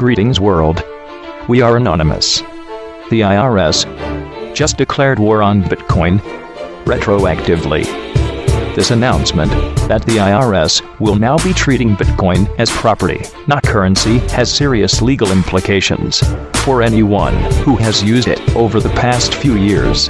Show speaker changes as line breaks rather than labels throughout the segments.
Greetings world. We are anonymous. The IRS just declared war on Bitcoin retroactively. This announcement that the IRS will now be treating Bitcoin as property, not currency, has serious legal implications for anyone who has used it over the past few years.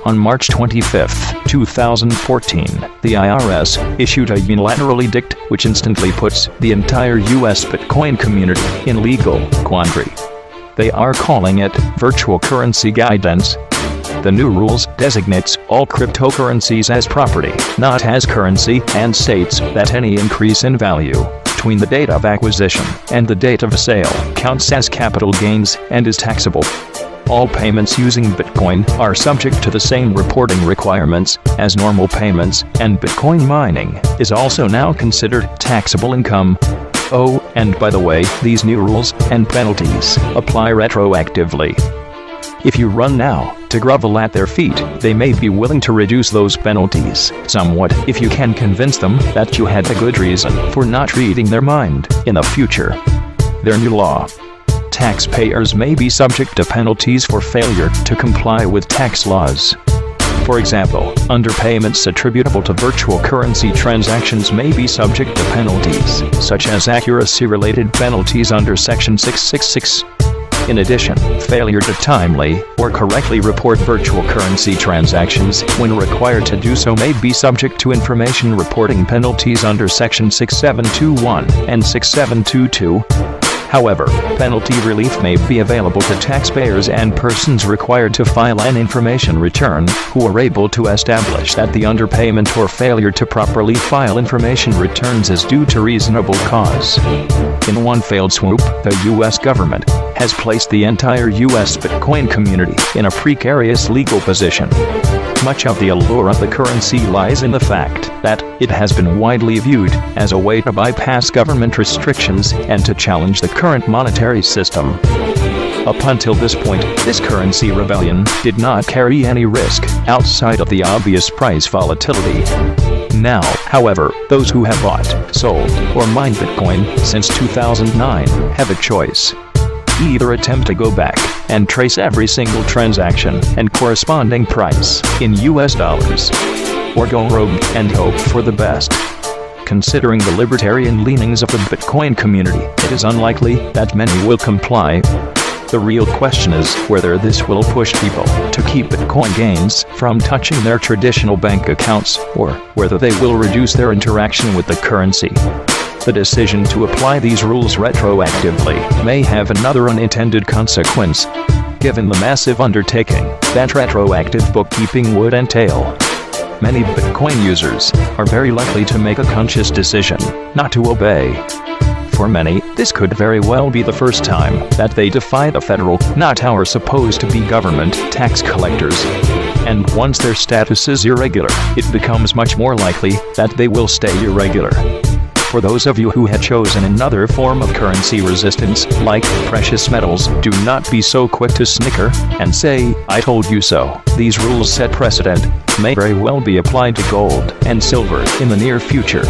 On March 25, 2014, the IRS issued a unilateral edict which instantly puts the entire US Bitcoin community in legal quandary. They are calling it virtual currency guidance. The new rules designates all cryptocurrencies as property, not as currency, and states that any increase in value between the date of acquisition and the date of sale counts as capital gains and is taxable. All payments using Bitcoin are subject to the same reporting requirements as normal payments, and Bitcoin mining is also now considered taxable income. Oh, and by the way, these new rules and penalties apply retroactively. If you run now to grovel at their feet, they may be willing to reduce those penalties somewhat if you can convince them that you had a good reason for not reading their mind in the future. Their new law: taxpayers may be subject to penalties for failure to comply with tax laws. For example, underpayments attributable to virtual currency transactions may be subject to penalties, such as accuracy-related penalties under Section 666. In addition, failure to timely or correctly report virtual currency transactions when required to do so may be subject to information reporting penalties under Section 6721 and 6722. However, penalty relief may be available to taxpayers and persons required to file an information return who are able to establish that the underpayment or failure to properly file information returns is due to reasonable cause. In one failed swoop, the U.S. government has placed the entire U.S. Bitcoin community in a precarious legal position. Much of the allure of the currency lies in the fact that it has been widely viewed as a way to bypass government restrictions and to challenge the current monetary system. Up until this point, this currency rebellion did not carry any risk outside of the obvious price volatility. Now, however, those who have bought, sold, or mined Bitcoin since 2009 have a choice. Either attempt to go back and trace every single transaction and corresponding price in US dollars, or go rogue and hope for the best. Considering the libertarian leanings of the Bitcoin community, it is unlikely that many will comply. The real question is whether this will push people to keep Bitcoin gains from touching their traditional bank accounts, or whether they will reduce their interaction with the currency. The decision to apply these rules retroactively may have another unintended consequence, given the massive undertaking that retroactive bookkeeping would entail. Many Bitcoin users are very likely to make a conscious decision not to obey. For many, this could very well be the first time that they defy the federal, not our supposed-to-be government, tax collectors. And once their status is irregular, it becomes much more likely that they will stay irregular. For those of you who had chosen another form of currency resistance, like precious metals, do not be so quick to snicker and say, "I told you so." These rules set precedent may very well be applied to gold and silver in the near future.